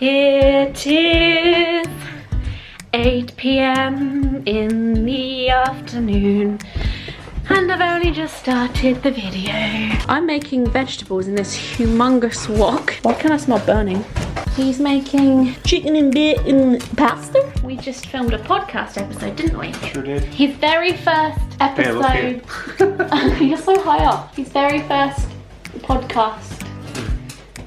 It is 8 p.m. in the afternoon and I've only just started the video. I'm making vegetables in this humongous wok. Why can I smell burning? He's making chicken and bacon pasta. We just filmed a podcast episode, didn't we? Sure did. His very first episode. You're so high up. His very first podcast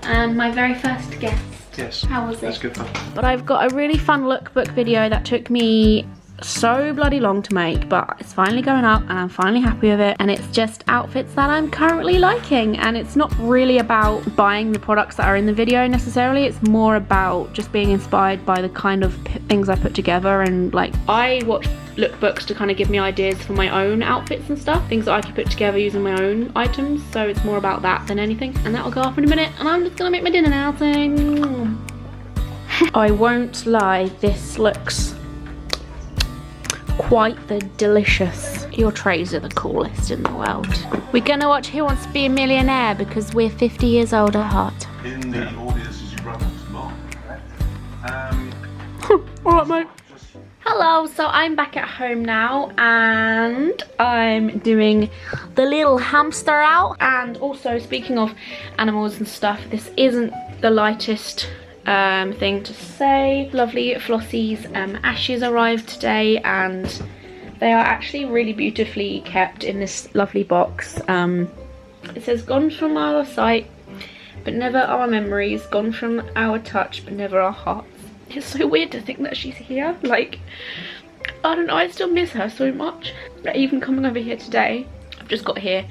and my very first guest. Yes. How was it? That's good fun. But I've got a really fun lookbook video that took me so bloody long to make, but it's finally going up and I'm finally happy with it, and it's just outfits that I'm currently liking, and it's not really about buying the products that are in the video necessarily. It's more about just being inspired by the kind of things I put together, and like I watch lookbooks to kind of give me ideas for my own outfits and stuff, things that I can put together using my own items, so it's more about that than anything. And that'll go up in a minute, and I'm just gonna make my dinner now. I won't lie, this looks quite the delicious. Your trays are the coolest in the world. We're gonna watch Who Wants to Be a Millionaire because we're 50 years old at heart. In the audience is your brother, Mark. Alright, mate. Hello, so I'm back at home now and I'm doing the little hamster out. And also, speaking of animals and stuff, this isn't the lightest thing to say. Lovely Flossie's ashes arrived today and they are actually really beautifully kept in this lovely box. It says, gone from our sight but never our memories, gone from our touch but never our hearts. It's so weird to think that she's here. Like, I don't know, I still miss her so much. But even coming over here today, I've just got here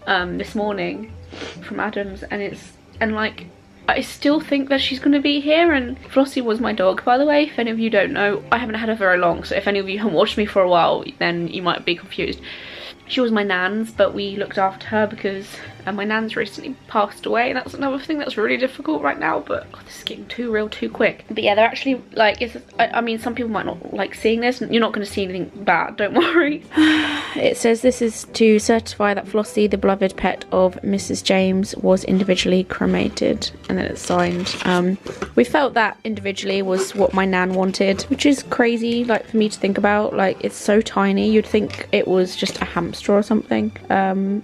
this morning from Adams, and like I still think that she's gonna be here. And Flossie was my dog, by the way, if any of you don't know. I haven't had her very long, so if any of you haven't watched me for a while, then you might be confused. She was my nan's, but we looked after her because my nan's recently passed away. That's another thing that's really difficult right now, but God, this is getting too real too quick. But yeah, they're actually like, I mean, some people might not like seeing this. You're not going to see anything bad, don't worry. It says this is to certify that Flossie, the beloved pet of Mrs. James, was individually cremated, and then it's signed. We felt that individually was what my nan wanted, which is crazy, like, for me to think about. Like, it's so tiny, you'd think it was just a hamster or something.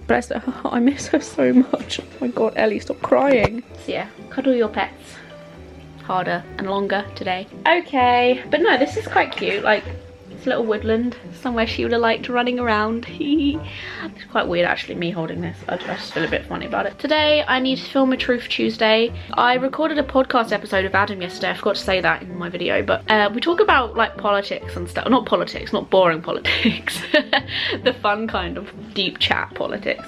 Bless her. I miss her so much. Oh my God, Ellie, stop crying. So yeah, cuddle your pets harder and longer today. Okay, but no, this is quite cute. Like, it's a little woodland, somewhere she would have liked running around. It's quite weird actually, me holding this. I just feel a bit funny about it. Today I need to film a Truth Tuesday. I recorded a podcast episode of Adam yesterday. I forgot to say that in my video, but we talk about like politics and stuff. Not politics, not boring politics. The fun kind of deep chat politics.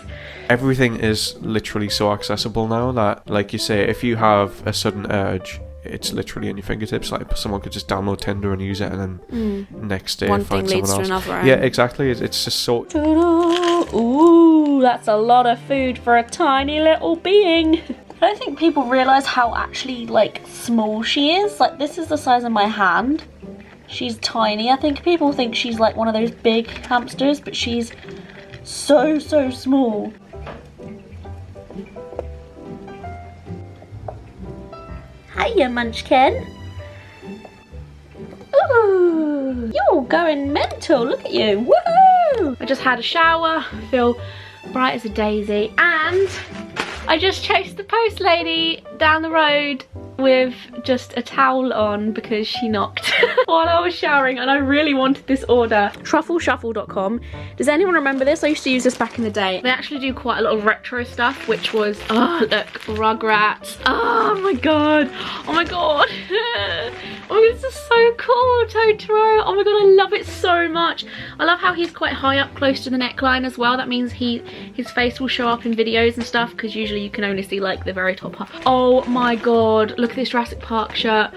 Everything is literally so accessible now that, like you say, if you have a sudden urge, it's literally in your fingertips. Like, someone could just download Tinder and use it, and then next day one find thing leads someone to else. another. Yeah, exactly. It's just so. Ooh, that's a lot of food for a tiny little being. I don't think people realise how actually like small she is. Like, this is the size of my hand. She's tiny. I think people think she's like one of those big hamsters, but she's so small. Hiya, Munchkin. Ooh, you're going mental. Look at you. Woohoo! I just had a shower. Feel bright as a daisy, and I just chased the post lady down the road with just a towel on because she knocked while I was showering, and I really wanted this order. Truffleshuffle.com. Does anyone remember this? I used to use this back in the day. They actually do quite a lot of retro stuff, which was, oh look, Rugrats. Oh my God. Oh my God. Oh, this is so cool, Totoro. Oh my God, I love it so much. I love how he's quite high up close to the neckline as well. That means his face will show up in videos and stuff, because usually you can only see like the very top half. Oh my God, look at this Jurassic Park shirt.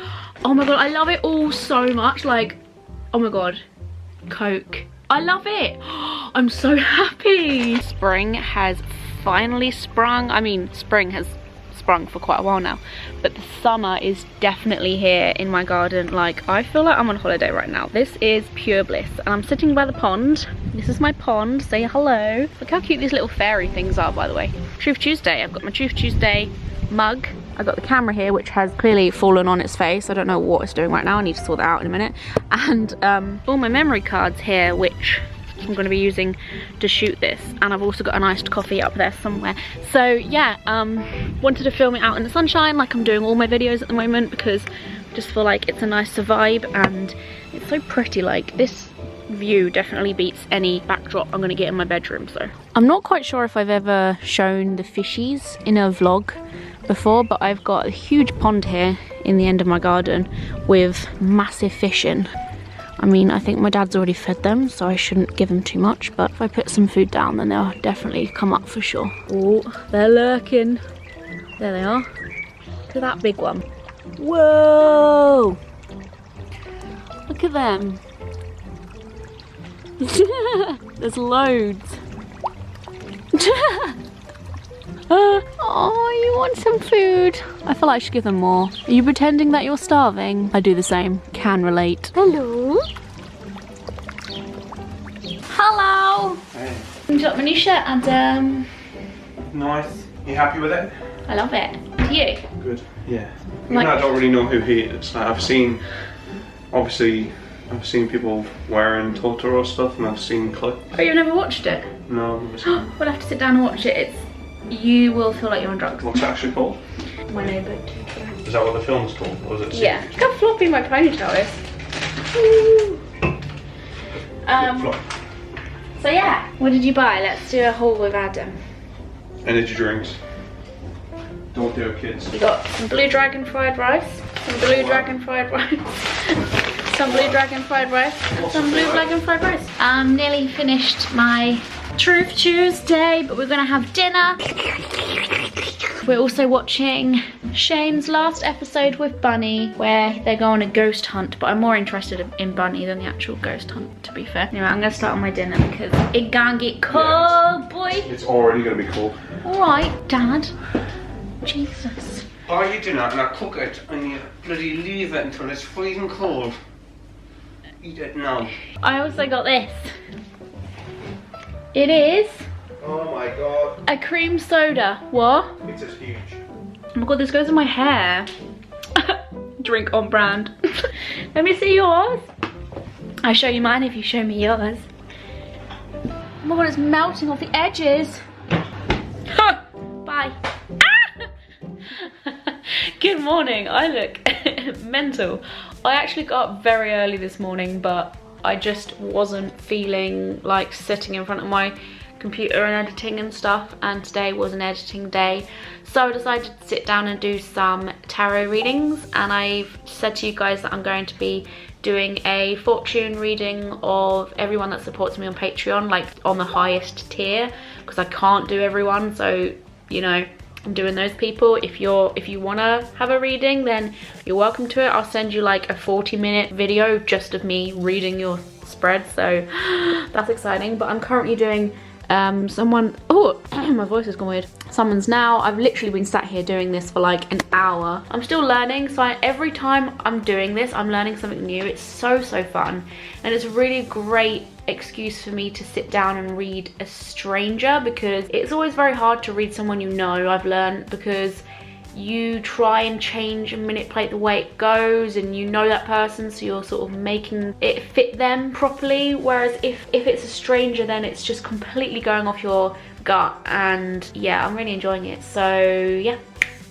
Oh my God, I love it all so much. Like, oh my God, Coke. I love it. I'm so happy. Spring has finally sprung. I mean, spring has sprung for quite a while now, but the summer is definitely here in my garden. Like, I feel like I'm on holiday right now. This is pure bliss, and I'm sitting by the pond. This is my pond. Say hello. Look how cute these little fairy things are, by the way. Truth Tuesday. I've got my Truth Tuesday mug I got the camera here, which has clearly fallen on its face. I don't know what it's doing right now. I need to sort that out in a minute. And all my memory cards here, which I'm going to be using to shoot this. And I've also got an iced coffee up there somewhere. So yeah, wanted to film it out in the sunshine like I'm doing all my videos at the moment, because I just feel like it's a nicer vibe and it's so pretty. Like, this view definitely beats any backdrop I'm going to get in my bedroom. So I'm not quite sure if I've ever shown the fishies in a vlog before, but I've got a huge pond here in the end of my garden with massive fish in. I mean, I think my dad's already fed them, so I shouldn't give them too much, but if I put some food down, then they'll definitely come up for sure. Oh, they're lurking. There they are. Look at that big one. Whoa! Look at them. There's loads. Oh, you want some food? I feel like I should give them more. Are you pretending that you're starving? I do the same. Can relate. Hello. Hello. Hey. You got my new shirt, Adam. Nice. You happy with it? I love it. You? Good. Yeah. Like- I don't really know who he is. Like, I've seen people wearing Totoro stuff, and I've seen clips. Oh, you've never watched it? No, I've never seen it. We'll have to sit down and watch it. You will feel like you're on drugs. What's it actually called? My neighbour. Is that what the film's called? Or is it? Yeah. Look how floppy my ponytail is. Flop. So yeah, what did you buy? Let's do a haul with Adam. Energy drinks. Don't do it, kids. We got some Blue Dragon fried rice, some Blue Dragon fried rice, some Blue Dragon fried rice, some Blue Dragon fried rice. Nearly finished my Truth Tuesday, but we're gonna have dinner. We're also watching Shane's last episode with Bunny, where they go on a ghost hunt, but I'm more interested in Bunny than the actual ghost hunt, to be fair. Anyway, I'm gonna start on my dinner because it can't get cold, boy. It's already gonna be cold. Alright, Dad. Jesus. Buy your dinner and I cook it and you bloody leave it until it's freezing cold. Eat it now. I also got this. It is Oh my god. a cream soda. What? It's just huge. Oh my god, this goes in my hair. Drink on brand. Let me see yours. I'll show you mine if you show me yours. Oh my god, it's melting off the edges. Bye. Good morning. I look mental. I actually got up very early this morning, but I just wasn't feeling like sitting in front of my computer and editing and stuff, and today was an editing day, so I decided to sit down and do some tarot readings. And I've said to you guys that I'm going to be doing a fortune reading of everyone that supports me on Patreon, like on the highest tier, because I can't do everyone, so you know, I'm doing those people. If you want to have a reading, then you're welcome to it. I'll send you like a 40-minute video just of me reading your spread, so that's exciting. But I'm currently doing someone, oh my voice has gone weird. Someone's now. I've literally been sat here doing this for like an hour. I'm still learning, so every time I'm doing this, I'm learning something new. It's so fun, and it's a really great excuse for me to sit down and read a stranger, because it's always very hard to read someone you know, I've learned, because you try and change and manipulate the way it goes, and you know that person, so you're sort of making it fit them properly, whereas if it's a stranger, then it's just completely going off your gut. And yeah, I'm really enjoying it. So yeah,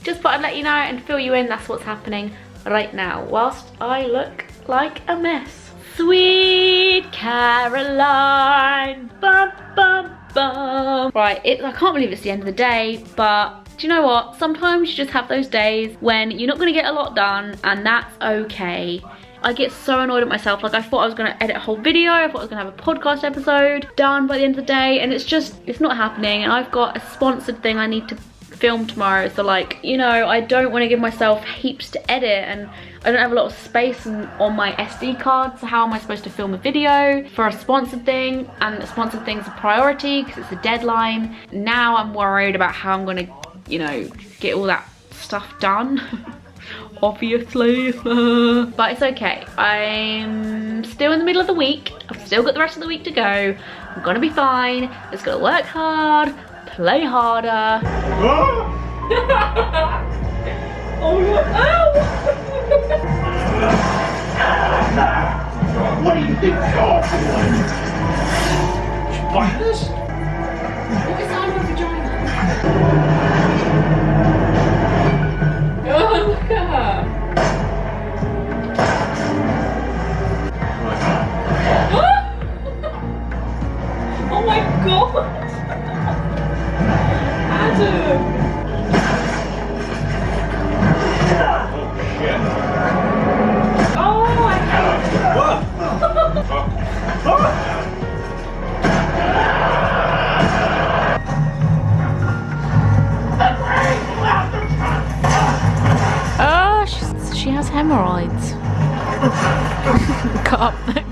just thought I'd let you know and fill you in. That's what's happening right now whilst I look like a mess. Sweet Caroline, bum bum bum. Right, I can't believe it's the end of the day, but do you know what? Sometimes you just have those days when you're not gonna get a lot done, and that's okay. I get so annoyed at myself. Like, I thought I was gonna edit a whole video, I thought I was gonna have a podcast episode done by the end of the day, and it's not happening. And I've got a sponsored thing I need to film tomorrow, so like, you know, I don't want to give myself heaps to edit, and I don't have a lot of space on my SD card, so how am I supposed to film a video for a sponsored thing? And a sponsored thing's a priority because it's a deadline. Now I'm worried about how I'm gonna, you know, get all that stuff done. Obviously. But it's okay. I'm still in the middle of the week. I've still got the rest of the week to go. I'm gonna be fine. Just gotta work hard, play harder. Oh my god. What do you think you're doing? Spiders? What is on her vagina? Oh, look at her. Oh my god. Adam. Oh, I hate Oh, she has hemorrhoids.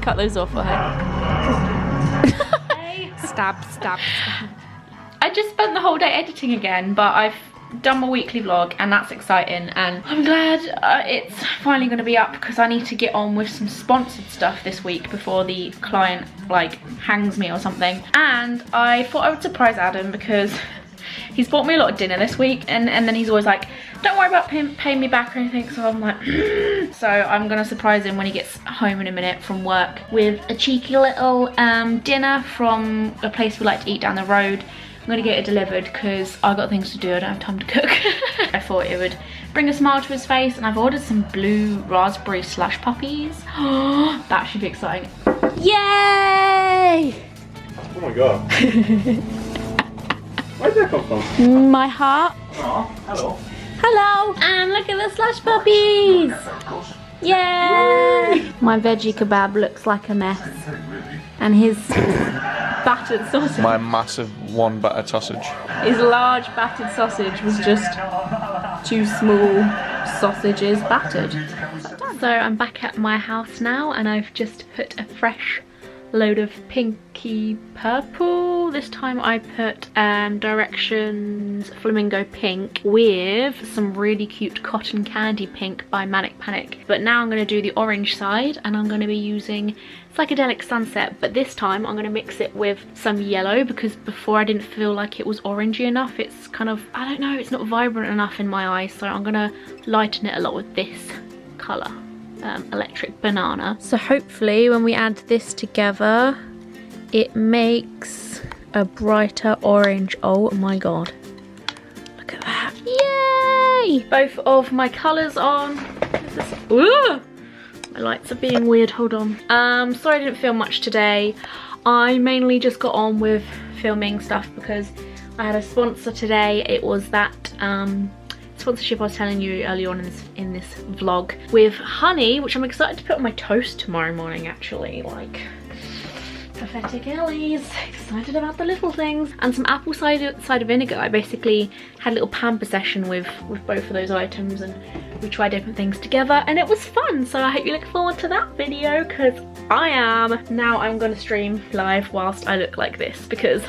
cut those off for her. Stab, stab, stab. I just spent the whole day editing again, but I've done my weekly vlog and that's exciting, and I'm glad it's finally going to be up because I need to get on with some sponsored stuff this week before the client like hangs me or something. And I thought I would surprise Adam because he's bought me a lot of dinner this week, and then he's always like, don't worry about paying me back or anything, so I'm like so I'm gonna surprise him when he gets home in a minute from work with a cheeky little dinner from a place we like to eat down the road. I'm gonna get it delivered because I've got things to do, I don't have time to cook. I thought it would bring a smile to his face, and I've ordered some blue raspberry slush puppies. That should be exciting. Yay! Oh my god. Where did that come from? My heart. Oh, hello. Hello! And look at the slush puppies! Yay! My veggie kebab looks like a mess. And his battered sausage. My massive one battered sausage. His large battered sausage was just 2 small sausages battered. So I'm back at my house now, and I've just put a fresh load of pinky purple. This time I put Directions Flamingo Pink with some really cute cotton candy pink by Manic Panic. But now I'm going to do the orange side, and I'm going to be using Psychedelic Sunset, but this time I'm going to mix it with some yellow because before I didn't feel like it was orangey enough. It's kind of, I don't know, it's not vibrant enough in my eyes, so I'm going to lighten it a lot with this colour. Electric Banana. So hopefully when we add this together it makes a brighter orange. Oh my god, look at that. Yay! Both of my colours on. Ooh! My lights are being weird, hold on. Sorry I didn't film much today. I mainly just got on with filming stuff because I had a sponsor today. It was that sponsorship I was telling you earlier on in this vlog with honey, which I'm excited to put on my toast tomorrow morning actually. Like, pathetic Ellie's excited about the little things. And some apple cider vinegar. I basically had a little pamper session with both of those items, and we tried different things together and it was fun. So I hope you look forward to that video because I am. Now I'm gonna stream live whilst I look like this because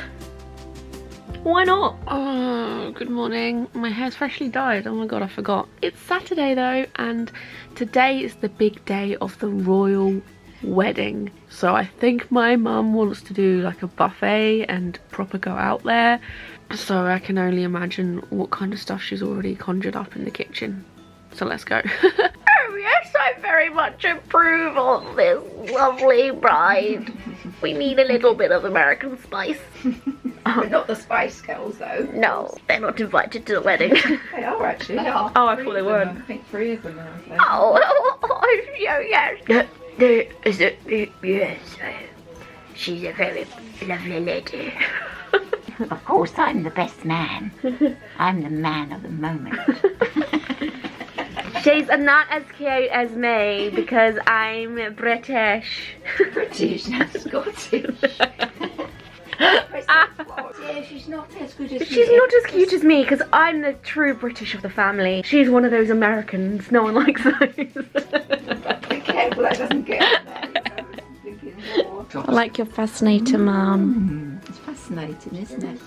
why not? Oh, good morning. My hair's freshly dyed. Oh my god, I forgot. It's Saturday though, and today is the big day of the royal wedding. So I think my mum wants to do like a buffet and proper go out there. So I can only imagine what kind of stuff she's already conjured up in the kitchen. So let's go. Oh yes, I very much approve of this lovely bride. We need a little bit of American spice. But not the Spice Girls though. No, they're not invited to the wedding. They are actually. They are. Oh, I thought they weren't. I think 3 of them are. I think. Oh, yes. Yes, she's a very lovely lady. Of course, I'm the best man. I'm the man of the moment. She's not as cute as me because I'm British. British, not Scottish. Yeah, she's not as good as She's not as cute as me because I'm the true British of the family. She's one of those Americans. No one likes those. Be careful that doesn't get on there. I like your fascinator, Mum. It's fascinating, isn't it?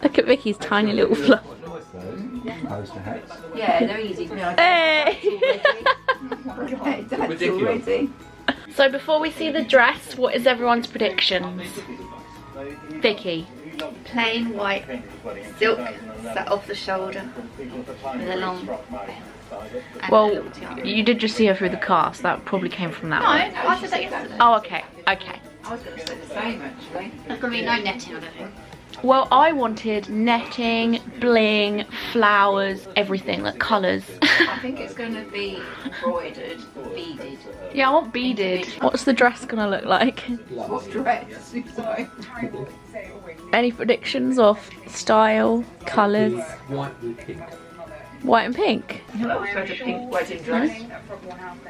Look at Vicky's tiny little fluff. Yeah, they're easy. Hey! That's already. So before we see the dress, what is everyone's predictions? Vicky. plain white silk set off the shoulder with a long belt. And a Well, little tiara. you did just see her through the car, so that probably came from that No, one. I said that yesterday. Oh, okay, okay. I was going to say the same actually. There's going to be no netting, I don't think. Well, I wanted netting, bling, flowers, everything, like colours. I think it's going to be embroidered, beaded. Yeah, I want beaded. What's the dress gonna look like? What dress? Sorry. Any predictions of style, colours? White with pink. White and pink? Who else wears a pink wedding dress?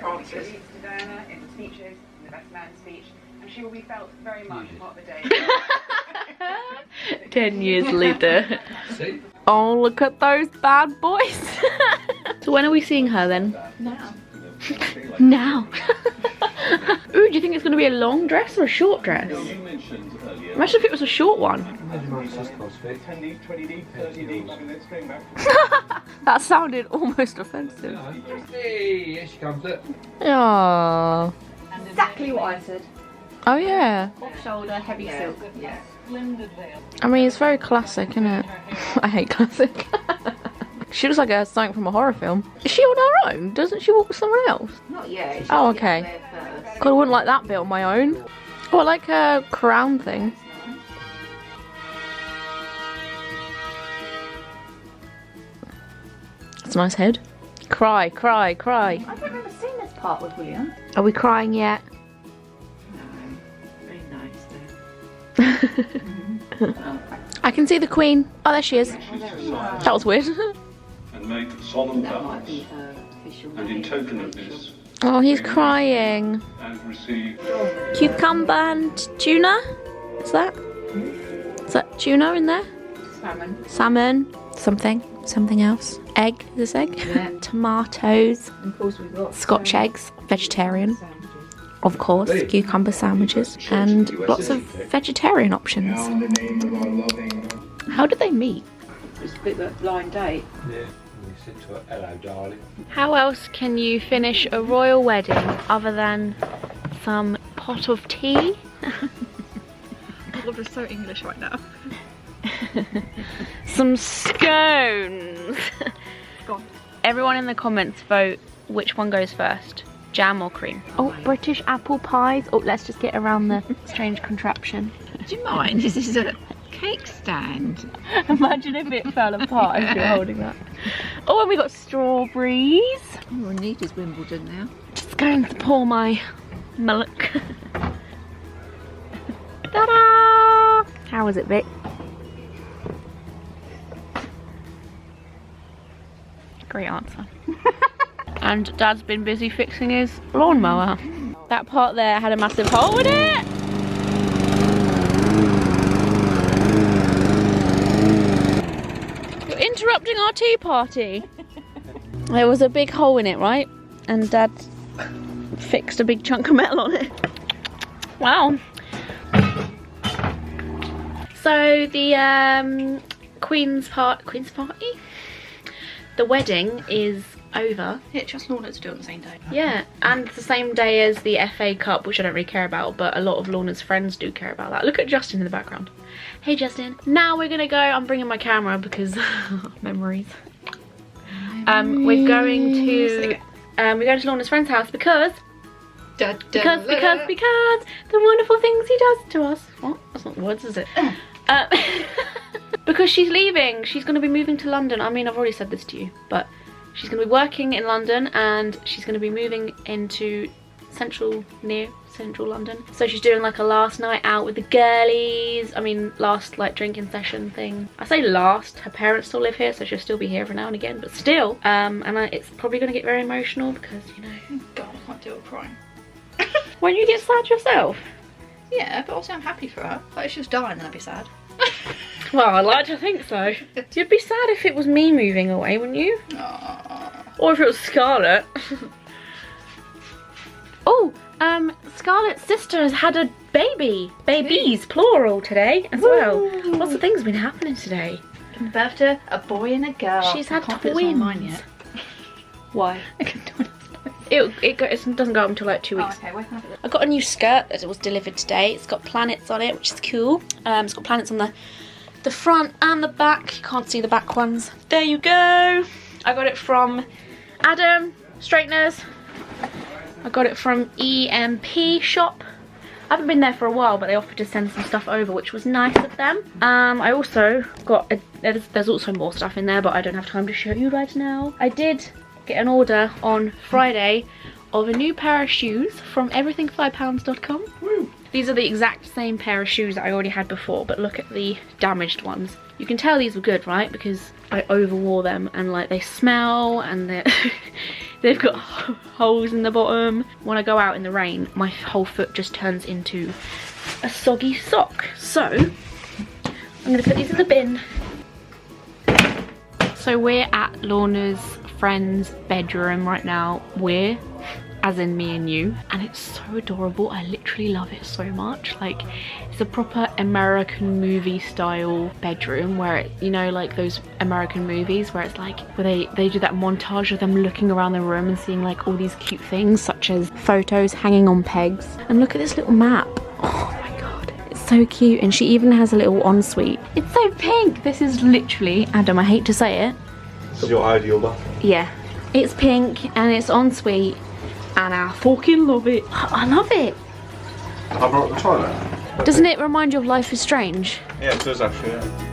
Frances. Diana in the speeches, in the best man speech, and she will be felt very much part of the day. 10 years later. See? Oh, look at those bad boys. So when are we seeing her then? Now. Now. Ooh, do you think it's going to be a long dress or a short dress? Imagine if it was a short one. That sounded almost offensive. Hey, here she comes, look. Oh. Exactly what I said. Oh yeah. Off shoulder, heavy silk. Yeah. I mean, it's very classic, isn't it? I hate classic. She looks like something from a horror film. Is she on her own? Doesn't she walk with someone else? Not yet. She's Oh, got to okay. get there first. God, I wouldn't like that bit on my own. Oh, I like her crown thing. That's a nice head. Cry, cry, cry. I've never seen this part with William. Are we crying yet? No. Very nice though. I can see the Queen. Oh, there she is. That was weird. And make solemn That might vows, be her official and in name. token of this, Oh, he's crying. and receive Cucumber and tuna? Is that tuna in there? Salmon. Salmon. Something else. Egg. Is this egg? Yeah. Tomatoes. And of course we've got Scotch eggs. Vegetarian. sandwiches. Of course. Cucumber sandwiches. And lots of vegetarian options. How did they meet? Just a bit of a blind date. Yeah. We said to her, hello, darling. How else can you finish a royal wedding other than some pot of tea? God, we're so English right now. Some scones. Scones. Everyone in the comments vote which one goes first, jam or cream. Oh, British apple pies. Oh, let's just get around the strange contraption. Do you mind? This is a cake stand. Imagine if it fell apart if you're holding that. Oh, and we got strawberries. Oh, Anita's Wimbledon now. Just going to pour my milk. Ta-da! How was it, Vic? Great answer. And Dad's been busy fixing his lawnmower. That part there had a massive hole in it. You're interrupting our tea party. There was a big hole in it, right? And Dad fixed a big chunk of metal on it. Wow. So the Queen's party? The wedding is over. Yeah, just Lorna to do it on the same day. Yeah, and it's the same day as the FA Cup, which I don't really care about, but a lot of Lorna's friends do care about that. Look at Justin in the background. Hey Justin. Now we're gonna go, I'm bringing my camera because memories. We're going to Lorna's friend's house because the wonderful things he does to us. What? That's not words, is it? Because she's leaving. She's going to be moving to London. I mean, I've already said this to you, but she's going to be working in London and she's going to be moving into near central London. So she's doing like a last night out with the girlies. I mean, last like drinking session thing. I say last, her parents still live here, so she'll still be here every now and again, but still. It's probably going to get very emotional because, you know. God, I can't deal with crying. When you get sad yourself. Yeah, but also I'm happy for her. Like if she was dying, then I'd be sad. Well, I'd like to think so. You'd be sad if it was me moving away, wouldn't you? Aww. Or if it was Scarlett. Oh, Scarlett's sister has had a baby. Babies, plural, today as well. Lots of things have been happening today. Giving birth to a boy and a girl. She's had I can't put this on mine twins. yet. Why? I can do it. It doesn't go up until like 2 Oh, weeks. okay, where can I put it? I got a new skirt that was delivered today. It's got planets on it, which is cool. It's got planets on the the front and the back. You can't see the back ones. There you go. I got it from Adam Straighteners. I got it from EMP shop. I haven't been there for a while, but they offered to send some stuff over, which was nice of them. I also got, there's also more stuff in there, but I don't have time to show you right now. I did get an order on Friday of a new pair of shoes from everything5pounds.com. These are the exact same pair of shoes that I already had before, but look at the damaged ones. You can tell these were good, right? Because I overwore them and like they smell and they've got holes in the bottom. When I go out in the rain, my whole foot just turns into a soggy sock. So I'm gonna put these in the bin. So we're at Lorna's friend's bedroom right now. We're, as in me and you, and it's so adorable. I literally love it so much. Like, it's a proper American movie style bedroom where it, you know, like those American movies where it's like, where they do that montage of them looking around the room and seeing like all these cute things such as photos hanging on pegs. And look at this little map. Oh my god, it's so cute. And she even has a little ensuite. It's so pink. This is literally, Adam, I hate to say it. This is your ideal bathroom. Yeah, it's pink and it's ensuite. And I fucking love it. I love it. I brought the toilet. Doesn't it remind you of Life is Strange? Yeah, it does actually, yeah.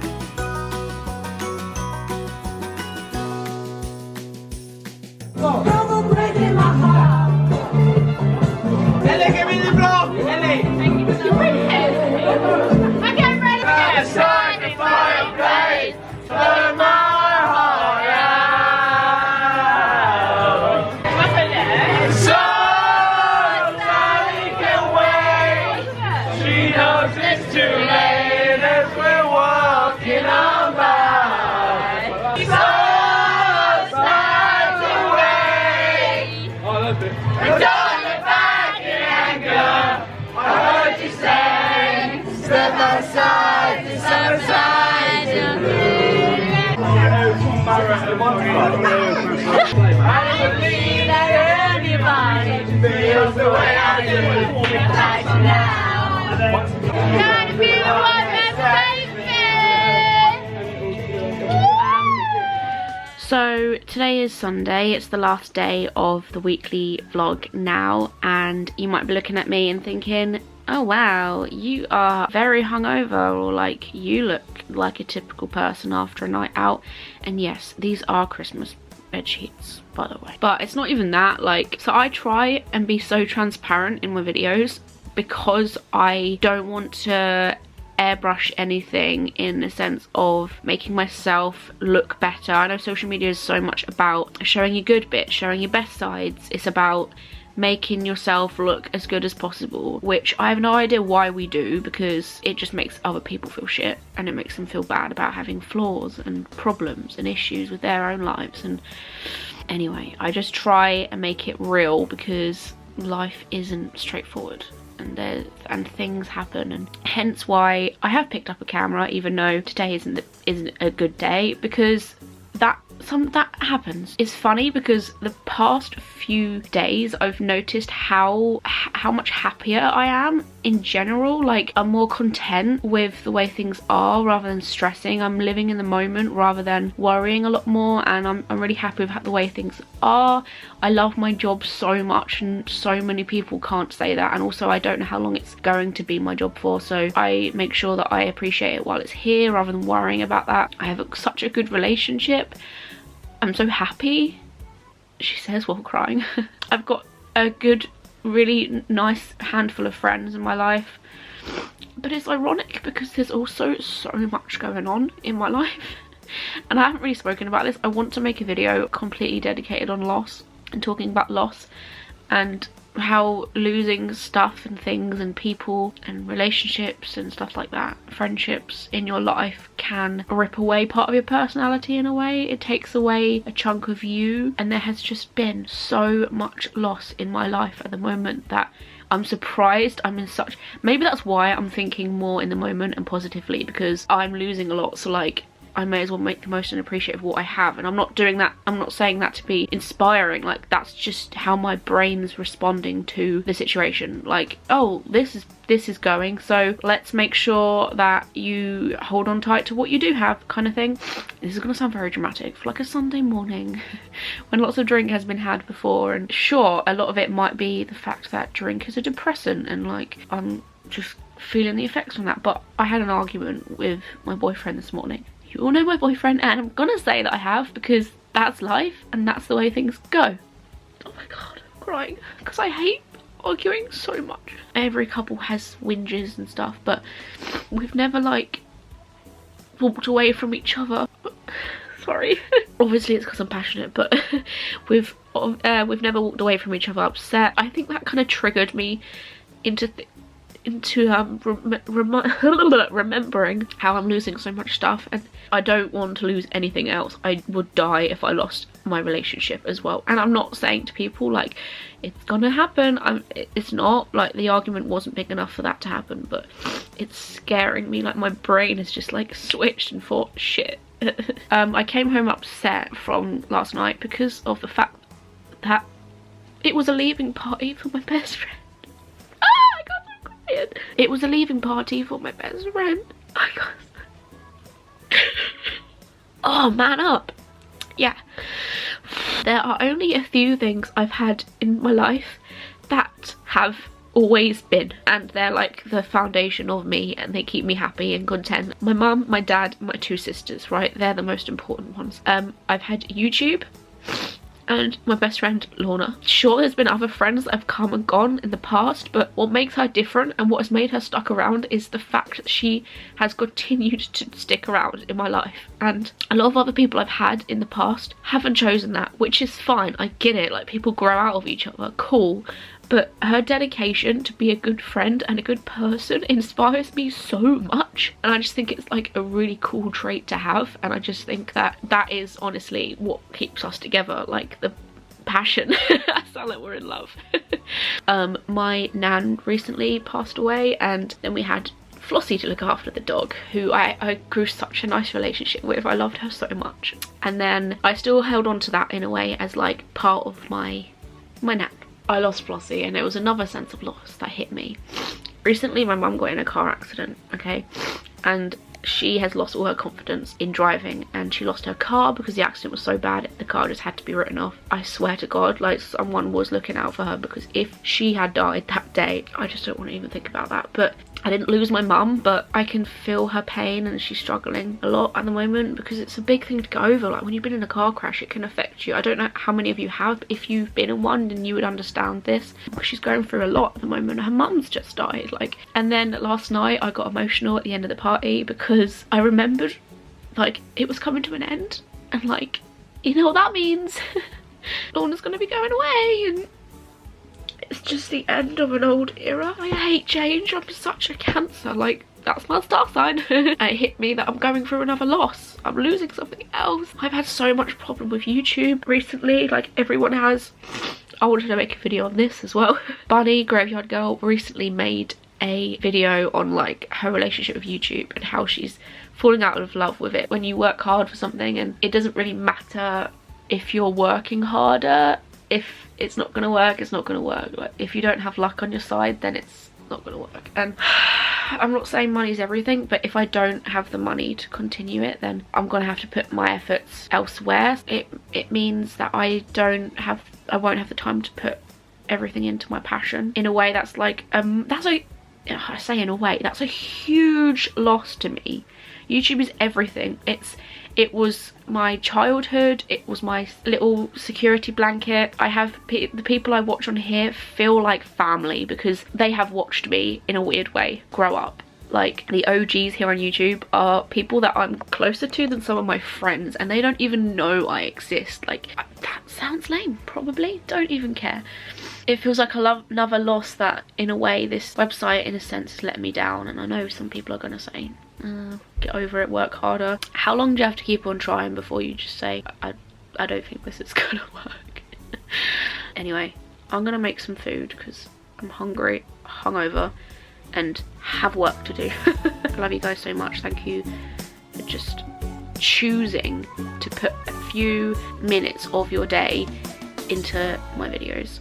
So today is Sunday, it's the last day of the weekly vlog now, and you might be looking at me and thinking, oh wow, you are very hungover, or like you look like a typical person after a night out. And yes, these are Christmas bed sheets, by the way. But it's not even that, like, so I try and be so transparent in my videos because I don't want to airbrush anything in the sense of making myself look better. I know social media is so much about showing your good bits, showing your best sides. It's about making yourself look as good as possible, which I have no idea why we do, because it just makes other people feel shit and it makes them feel bad about having flaws and problems and issues with their own lives. And anyway, I just try and make it real because life isn't straightforward. And things happen, and hence why I have picked up a camera, even though today isn't a good day, because that happens. It's funny because the past few days I've noticed how much happier I am in general. Like, I'm more content with the way things are rather than stressing. I'm living in the moment rather than worrying a lot more, and I'm really happy with the way things are. I love my job so much, and so many people can't say that. And also, I don't know how long it's going to be my job for, so I make sure that I appreciate it while it's here rather than worrying about that. I have such a good relationship. I'm so happy, she says while crying. I've got a good, really nice handful of friends in my life, but it's ironic because there's also so much going on in my life, and I haven't really spoken about this. I want to make a video completely dedicated on loss and talking about loss and how losing stuff and things and people and relationships and stuff like that, friendships in your life, can rip away part of your personality in a way. It takes away a chunk of you, and there has just been so much loss in my life at the moment that I'm surprised I'm in such... Maybe that's why I'm thinking more in the moment and positively, because I'm losing a lot. So like, I may as well make the most and appreciate of what I have. And I'm not doing that, I'm not saying that to be inspiring, like that's just how my brain's responding to the situation. Like, oh, this is going, so let's make sure that you hold on tight to what you do have, kind of thing. This is gonna sound very dramatic for like a Sunday morning when lots of drink has been had before, and sure, a lot of it might be the fact that drink is a depressant and like I'm just feeling the effects from that. But I had an argument with my boyfriend this morning. You all know my boyfriend, and I'm gonna say that I have, because that's life and that's the way things go. Oh my god, I'm crying because I hate arguing so much. Every couple has whinges and stuff, but we've never like walked away from each other. Sorry. Obviously it's because I'm passionate, but we've never walked away from each other upset. I think that kind of triggered me into remembering how I'm losing so much stuff, and I don't want to lose anything else. I would die if I lost my relationship as well. And I'm not saying to people like it's gonna happen. It's not, like the argument wasn't big enough for that to happen, but it's scaring me. Like my brain has just like switched and thought shit. I came home upset from last night because of the fact that it was a leaving party for my best friend. It was a leaving party for my best friend. Oh, man up. Yeah. There are only a few things I've had in my life that have always been, and they're like the foundation of me, and they keep me happy and content. My mum, my dad, my 2 sisters, right? They're the most important ones. I've had YouTube and my best friend Lorna. Sure, there's been other friends that have come and gone in the past, but what makes her different and what has made her stuck around is the fact that she has continued to stick around in my life. And a lot of other people I've had in the past haven't chosen that, which is fine. I get it, like people grow out of each other, cool. But her dedication to be a good friend and a good person inspires me so much. And I just think it's like a really cool trait to have. And I just think that that is honestly what keeps us together. Like the passion. I sound like we're in love. My nan recently passed away, and then we had Flossie to look after, the dog, who I grew such a nice relationship with. I loved her so much. And then I still held on to that in a way as like part of my nan. I lost Flossie, and it was another sense of loss that hit me. Recently my mum got in a car accident, okay, and she has lost all her confidence in driving, and she lost her car because the accident was so bad the car just had to be written off. I swear to God, like someone was looking out for her, because if she had died that day, I just don't want to even think about that. But I didn't lose my mum, but I can feel her pain, and she's struggling a lot at the moment because it's a big thing to go over. Like when you've been in a car crash, it can affect you. I don't know how many of you have, but if you've been in one, then you would understand this. She's going through a lot at the moment. Her mum's just died, like. And then last night I got emotional at the end of the party because I remembered like it was coming to an end, and like, you know what that means. Lorna's gonna be going away, and it's just the end of an old era. I hate change. I'm such a Cancer. Like, that's my star sign. It hit me that I'm going through another loss. I'm losing something else. I've had so much problem with YouTube recently, like everyone has. I wanted to make a video on this as well. Bunny, Graveyard Girl, recently made a video on like her relationship with YouTube and how she's falling out of love with it. When you work hard for something, and it doesn't really matter if you're working harder, if it's not gonna work, it's not gonna work. Like if you don't have luck on your side, then it's not gonna work. And I'm not saying money's everything, but if I don't have the money to continue it, then I'm gonna have to put my efforts elsewhere. It means that I won't have the time to put everything into my passion in a way that's like I say in a way that's a huge loss to me. YouTube is everything. It was my childhood, it was my little security blanket. I have the people I watch on here feel like family because they have watched me in a weird way grow up. Like the OGs here on YouTube are people that I'm closer to than some of my friends, and they don't even know I exist. Like, that sounds lame, probably, don't even care. It feels like another loss that in a way this website in a sense has let me down, and I know some people are gonna say get over it, work harder. How long do you have to keep on trying before you just say I don't think this is gonna work? Anyway, I'm gonna make some food because I'm hungry, hungover, and have work to do. I love you guys so much. Thank you for just choosing to put a few minutes of your day into my videos.